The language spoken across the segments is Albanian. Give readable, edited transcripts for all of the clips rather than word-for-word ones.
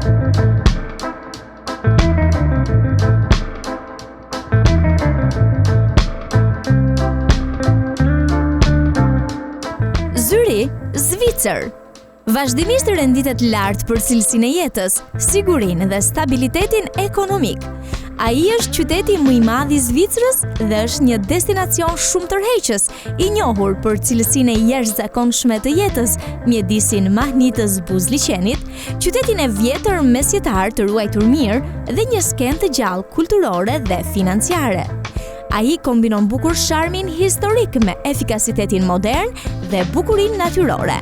Zyri, Zvicër. Vazhdimisht renditet lartë për cilësinë e jetës, sigurinë dhe stabilitetin ekonomik. Ai është qyteti më i madh i Zvicrës dhe është një destinacion shumë tërheqës, i njohur për cilësinë e jashtëzakonshme të jetës, mjedisin mahnitës buzliqenit, qytetin e vjetër mesjetar të ruajtur mirë dhe një skenë të gjallë kulturore dhe financiare. Ai kombinon bukur sharmin historik me efikasitetin modern dhe bukurinë natyrore.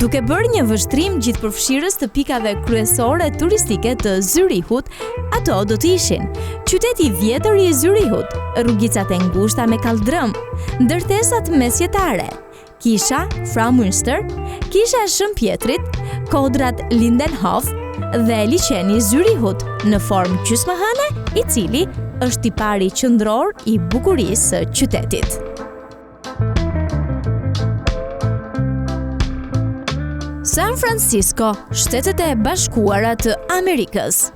Duke bërë një vështrim gjithëpërfshirës të pikave kryesore turistike të Zyrihut, ato do të ishin qyteti i vjetër i Zyrihut, rrugicat e ngushta me kaldrëm, ndërtesat mesjetare, kisha Frau Münster, kisha e Shën Pjetrit, kodrat Lindenhof dhe liçeni i Zyrihut në formë gjysmëhëne, i cili është tipari qendror i bukurisë së qytetit. San Francisco, Shtetet e Bashkuara të Amerikës.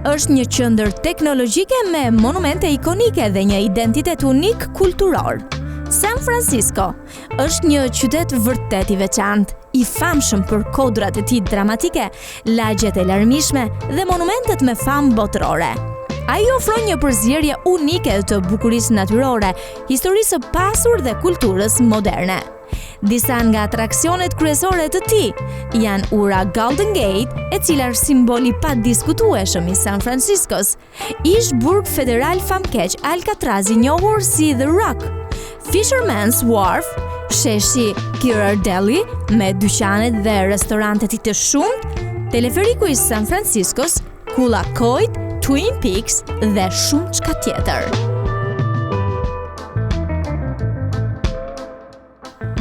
Është një qendër teknologjike me monumente ikonike dhe një identitet unik kulturor. San Francisco është një qytet vërtet i veçantë, i famshëm për kodrat e tij dramatike, lagjet e larmishme dhe monumentet me famë botërore. Ai ofron një përzierje unike të bukurisë natyrore, historisë së pasur dhe kulturës moderne. Disa nga atraksionet kryesore të tij janë ura Golden Gate, e cila është simboli pa diskutueshëm i San Franciscos, ish burg federal famkeq Alcatraz i njohur si The Rock, Fisherman's Wharf, sheshi Ghirardelli me dyqanet dhe restorantet i të shumt, teleferiku i San Franciscos, Kulla Coit, Twin Peaks dhe shumë çka tjetër.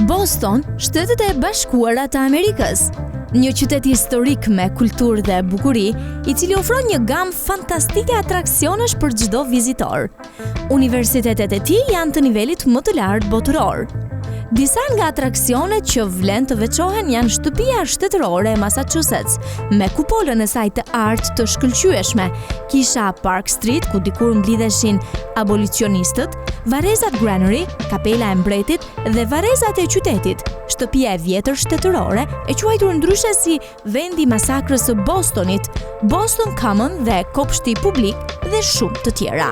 Boston, Shtetet e Bashkuara të Amerikës. Një qytet historik me kulturë dhe bukuri, i cili ofron një gamë fantastike atraksionesh për çdo vizitor. Universitetet e tij janë të nivelit më të lartë botëror. Disa nga atraksionet që vlen të veçohen janë shtëpia shtetërore e Massachusetts, me kupolën e saj të artë të shkëlqyeshme, kisha Park Street ku dikur mblidheshin abolicionistët, varrezat Granary, kapela e mbretit dhe varrezat e qytetit, shtëpia e vjetër shtetërore, e quajtur ndryshe si vendi i masakrës së Bostonit, Boston Common dhe kopshti publik dhe shumë të tjera.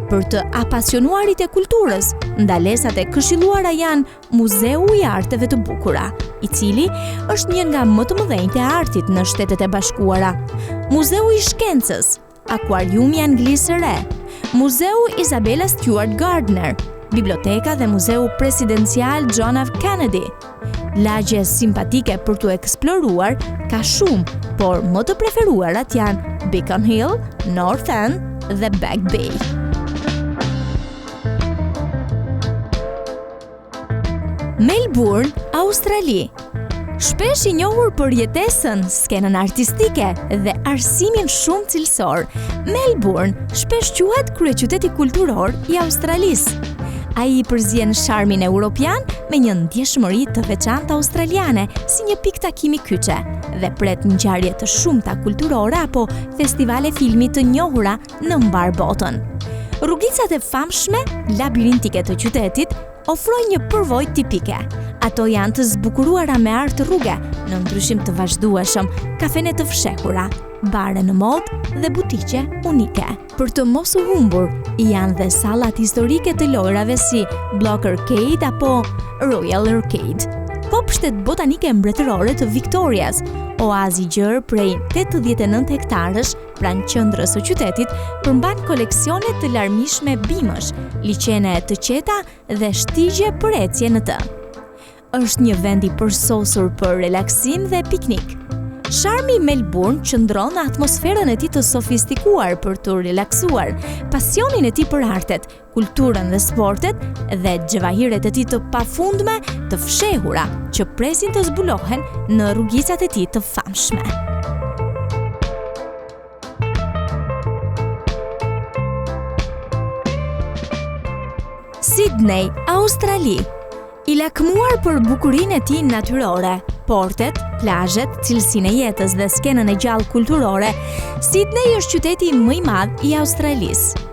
Për të apasionuarit e kulturës, ndalesat e këshilluara janë Muzeu i Arteve të Bukura, i cili është një nga më të mëdhenjtë e artit në Shtetet e Bashkuara, Muzeu i Shkencës, Akuariumi Anglisë së Re, Muzeu Isabella Stewart Gardner, Biblioteka dhe Muzeu Presidencial John F. Kennedy. Lagje simpatike për të eksploruar ka shumë, por më të preferuarat janë Beacon Hill, North End dhe Back Bay. Melbourne, Australi. Shpesh i njohur për jetesën, skenën artistike dhe arsimin shumë cilësor, Melbourne shpesh quhet kryeqyteti kulturor i Australisë. Ai përzien sharmin europian me një ndjeshmëri të veçantë australiane, si një pikë takimi kyçe, dhe pret ngjarje të shumta kulturore apo festivale filmi të njohura në mbar botën. Rrugicat e famshme, labirintike të qytetit ofrojnë një përvojë tipike. Ato janë të zbukuruara me art rruge, në ndryshim të vazhdueshëm, kafene të fshehura, bare në modë dhe butiqe unike. Për të mos u humbur, janë dhe sallat historike të lojrave si Block Arcade apo Royal Arcade. Kopshtet botanike mbretërore të Victorias, oazi gjerë prej 89 hektarësh pranë qendrës së qytetit, përmban koleksione të larmishme bimësh, liçene të qeta dhe shtigje për ecje në të. Është një vend i përsosur për relaksim dhe piknik. Sharmi i Melbourne qëndron në atmosferën e tij të sofistikuar për të relaksuar, pasionin e tij për artet, kulturën dhe sportet dhe xhevahiret e tij të pafundme të fshehura që presin të zbulohen në rrugicat e tij të famshme. Sydney, Australi. I lakmuar për bukurinë e tij natyrore, portet, plazhet, cilësinë e jetës dhe skenën e gjallë kulturore, Sydney është qyteti më i madh i Australisë.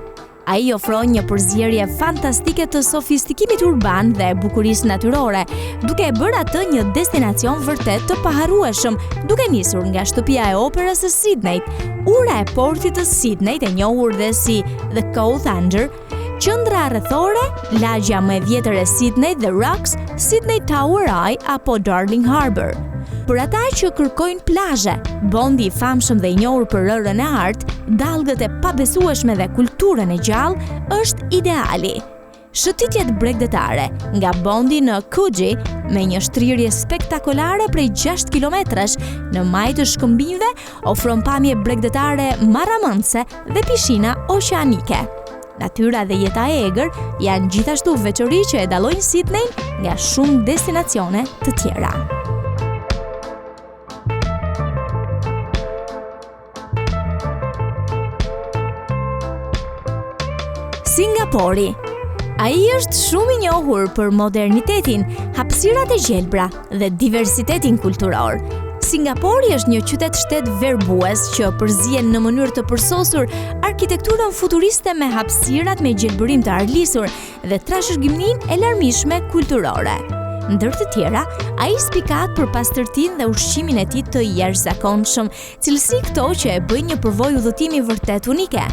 Ai ofron një përzierje fantastike të sofistikimit urban dhe bukurisë natyrore, duke e bërë atë një destinacion vërtet të paharrueshëm, duke nisur nga shtëpia e operës së Sydneyt, ura e portit të Sydneyt e njohur dhe si The Coal Thunder, qendra rrethore, lagja më e vjetër e Sydneyt, The Rocks, Sydney Tower Eye apo Darling Harbour. Për ata që kërkojnë plazhe, Bondi i famshëm dhe i njohur për rërën e artë, dallgët e pabesueshme dhe kulturën e gjallë është ideali. Shëtitjet bregdetare nga Bondi në Coogee me një shtrirje spektakolare prej 6 kilometrash në majtë të shkëmbimeve ofron pamje bregdetare marramëndse dhe pishina oqeanike. Natyra dhe jeta e egër janë gjithashtu veçori që e dallojnë Sydney nga shumë destinacione të tjera. Singapori. Ai është shumë i njohur për modernitetin, hapësirat e gjelbra dhe diversitetin kulturor. Singapori është një qytet-shtet verbues që përzihen në mënyrë të përsosur arkitekturën futuriste me hapësirat me gjelbërim të arlisur dhe trashëgiminë e larmishme kulturore. Ndër të tjera, ai spikat për pastërtinë dhe ushqimin e tij të jashtëzakonshëm, cilësi këto që e bëjnë një përvojë udhëtimi vërtet unike.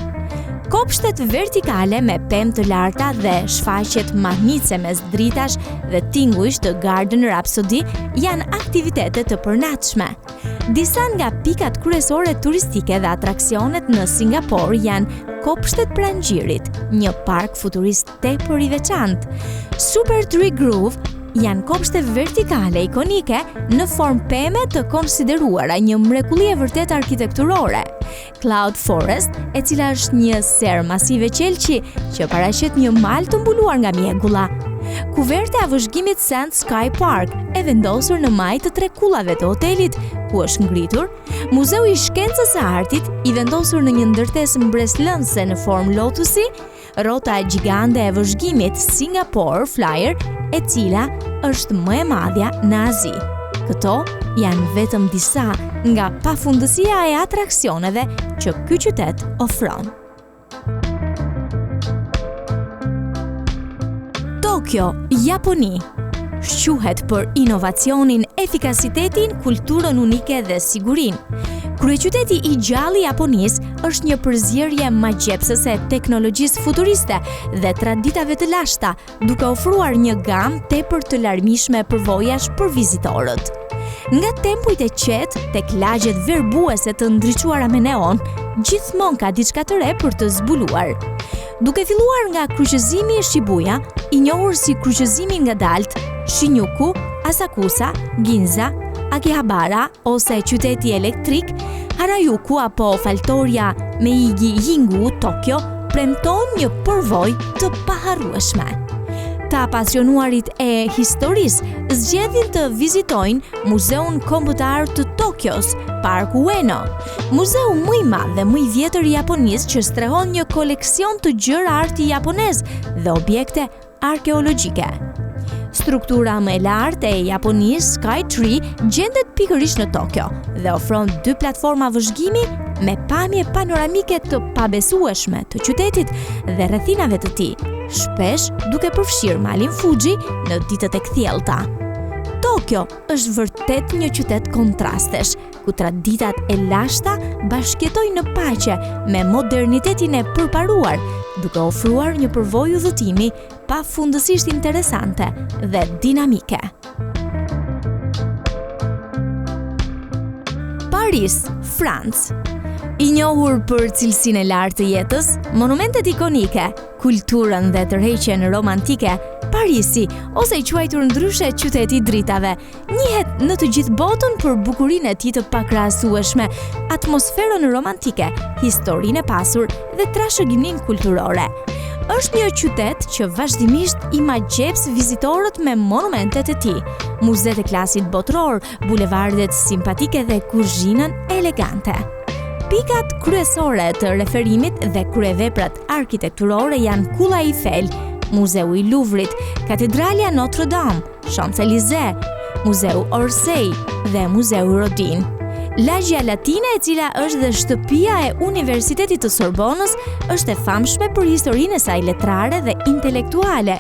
Kopshtet vertikale me pemë të larta dhe shfaqjet mahnice mes dritash dhe tinguish të Garden Rhapsody janë aktivitete të përnaçme. Disa nga pikat kryesore turistike dhe atraksionet në Singapur janë kopshtet pranxhirit, një park futurist tepër i veçantë, Super Tree Grove, janë kopshte vertikale ikonike në formë peme të konsideruara një mrekulli e vërtet arkitekturore. Cloud Forest, e cila është një ser masive qelçi që paraqet një mal të mbuluar nga mjegulla. Kuverte e vëzhgimit Sand Sky Park, e vendosur në majtë të trekullave të hotelit ku është ngritur, Muzeu i Shkencës së Artit, i vendosur në një ndërtesë mbreslënse në formë lotusi, rrota gjigande e vëzhgimit Singapore Flyer, e cila është më e madhja në Azi. Këto janë vetëm disa nga pafundësia e atraksioneve që ky qytet ofron. Tokyo, Japoni. Shquhet për inovacionin, efikasitetin, kulturën unike dhe sigurinë. Kryeqyteti i gjallë i Japonisë është një përzierje magjepsëse e teknologjisë futuriste dhe traditave të lashta, duke ofruar një gamë tepër të larmishme përvojash për vizitorët. Nga tempujt e qetë tek lagjet verbuese të ndriçuara me neon, gjithmonë ka diçka të re për të zbuluar. Duke filluar nga kryqëzimi i Shibuya, i njohur si kryqëzimi ngadalt, Shinjuku, Asakusa, Ginza, Akihabara ose qyteti elektrik, Harajuku apo faltoria Meiji Jingu, Tokyo, premton një përvojë të paharrueshme. Të apasionuarit e historisë zgjedhin të vizitojnë Muzeun Kombëtar të Tokios, Parku Ueno, muzeu më i madh dhe më i vjetër i Japonisë që strehon një koleksion të gjëra arti japonez dhe objekte arkeologjike. Struktura më e lartë e Japonisë, Skytree, gjendet pikërisht në Tokyo dhe ofron 2 platforma vëzhgimi me pamje panoramike të pabesueshme të qytetit dhe rrethinave të tij, shpesh duke përfshirë malin Fuji në ditët e kthjellta. Tokyo është vërtet një qytet kontrastesh, ku traditat e lashta bashkëjetojnë në paqe me modernitetin e përparuar, duke ofruar një përvojë udhëtimi pafundësisht interesante dhe dinamike. Paris, Francë. I njohur për cilësinë e lartë të jetës, monumentet ikonike, kulturën dhe tërheqjen romantike, Parisi, ose i quajtur ndryshe qyteti i dritave, njihet në të gjithë botën për bukurinë e tij të pakrahasueshme, atmosferën romantike, historinë e pasur dhe trashëgiminë kulturore. Është një qytet që vazhdimisht i magjeps vizitorët me monumentet e tij, muzeet e klasit botror, bulevardet simpatike dhe kuzhinën elegante. Pikat kryesore të referimit dhe kryeveprat arkitekturore janë Kulla Eiffel, Muzeu i Louvrit, Katedralja Notre Dame, Champs-Élysées, Muzeu Orsay, dhe Muzeu Rodin. Lagja Latine, e cila është dhe shtëpia e Universitetit të Sorbonës, është e famshme për historinë e saj letrare dhe intelektuale.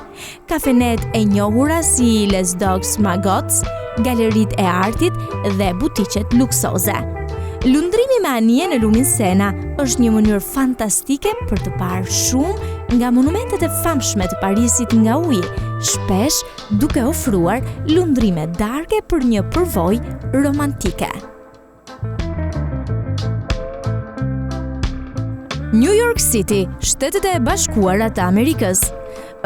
Kafenet e njohura si Les Dogs Magots, galeritë e artit dhe butiqet luksoze. Lundrimi me anije në lumin Sena është një mënyrë fantastike për të parë shumë nga monumentet e famshme të Parisit nga uji, shpesh duke ofruar lundrime darke për një përvojë romantike. New York City, Shtetet e Bashkuara të Amerikës,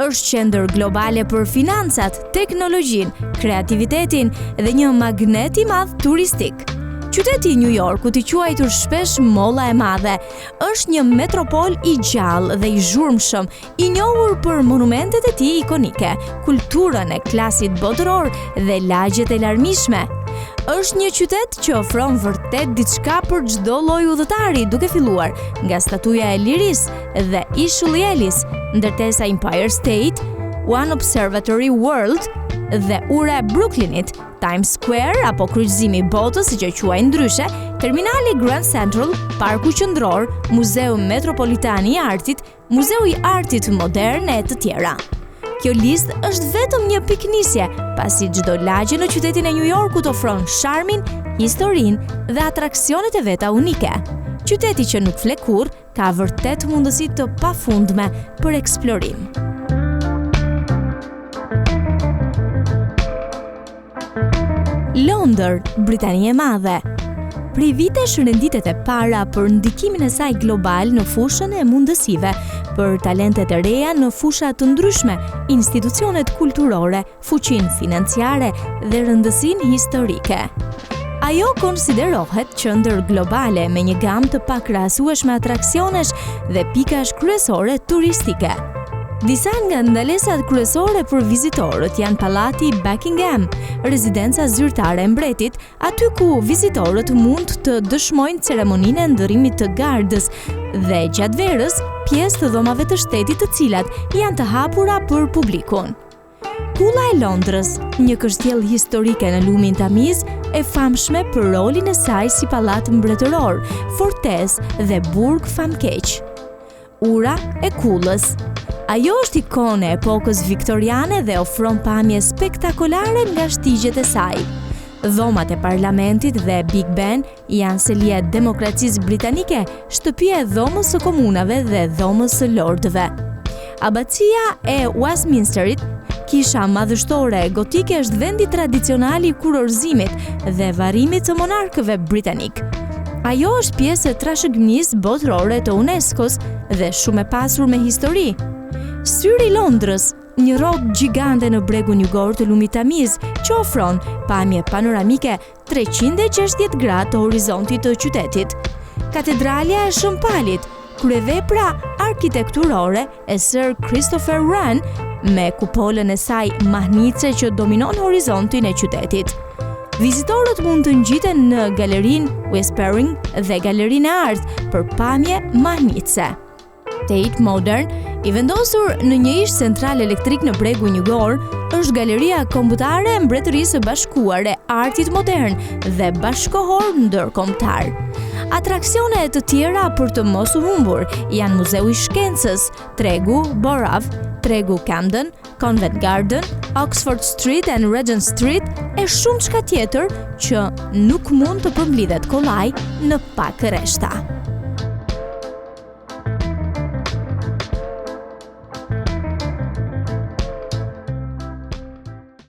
është qendër globale për financat, teknologjinë, kreativitetin dhe një magnet i madh turistik. Qyteti i New Yorkut, i quajtur shpesh molla e madhe, është një metropol i gjallë dhe i zhurmshëm, i njohur për monumentet e tij ikonike, kulturën e klasit botëror dhe lagjet e larmishme. Është një qytet që ofron vërtet diçka për çdo lloj udhëtari, duke filluar nga Statuja e Lirisë dhe Ishulli i Elis, ndërtesa Empire State, One Observatory World dhe ura e Brooklynit, Times Square apo kryqëzimi i botës, siç e quajnë ndryshe, terminali Grand Central, Parku Qendror, Muzeu Metropolitan i Artit, Muzeu i Artit Modern e të tjera. Kjo listë është vetëm një piknisje, pasi çdo lagje në qytetin e New Yorkut ofron sharmin, historinë dhe atraksionet e veta unike. Qyteti që nuk flet kurrë ka vërtet mundësi të pafundme për eksplorim. Londër, Britania e Madhe. Prej vitesh renditet e para për ndikimin e saj global në fushën e mundësive, për talentet e reja në fusha të ndryshme, institucionet kulturore, fuqinë financiare dhe rëndësinë historike. Ajo konsiderohet qendër globale me një gamë të pakrahasueshme atraksionesh dhe pikash kryesore turistike. Disa nga ndalesat kryesore për vizitorët janë Pallati Buckingham, rezidenca zyrtare e mbretit, aty ku vizitorët mund të dëshmojnë ceremoninë e ndërrimit të gardës dhe gjatë verës pjesë të dhomave të shtetit, të cilat janë të hapura për publikun. Kulla e Londrës, një kështjellë historike në lumin tamiz, e famshme për rolin e saj si pallat mbretëror, fortezë dhe burg famkeq. Ura e Kullës. Ajo është ikone e epokës viktoriane dhe ofron pamje spektakolare nga shtigjet e saj. Dhomat e parlamentit dhe Big Ben janë selia e demokracisë britanike, shtëpia e dhomës së komunave dhe dhomës së lordëve. Abacia e Westminsterit, kisha madhështore gotike, është vendi tradicional i kurorëzimit dhe varrimit të monarkëve britanik. Ajo është pjesë e trashëgimisë botërore të UNESCO-s dhe shumë e pasur me histori. Syri i Londrës, një rrogë gjigante në bregun jugor të lumit tamiz, që ofron pamje panoramike 360 gradë të horizontit të qytetit. Katedralja e Shëmpalit, kryevepra arkitekturore e Sir Christopher Wren, me kupolën e saj mahnice që dominon horizontin e qytetit. Vizitorët mund të ngjiten në galerinë Whispering dhe galerinë e Art për pamje mahnice. Tate Modern, i vendosur në një ish central elektrik në bregun jugor, është galeria kombëtare e Mbretërisë së Bashkuar e Artit Modern dhe bashkohor ndërkombëtar. Atraksione të tjera për të mos u humbur janë Muzeu i Shkencës, Tregu Borav, Tregu Camden, Covent Garden, Oxford Street and Regent Street e shumë çka tjetër që nuk mund të përmblidhet kollaj në pak rreshta.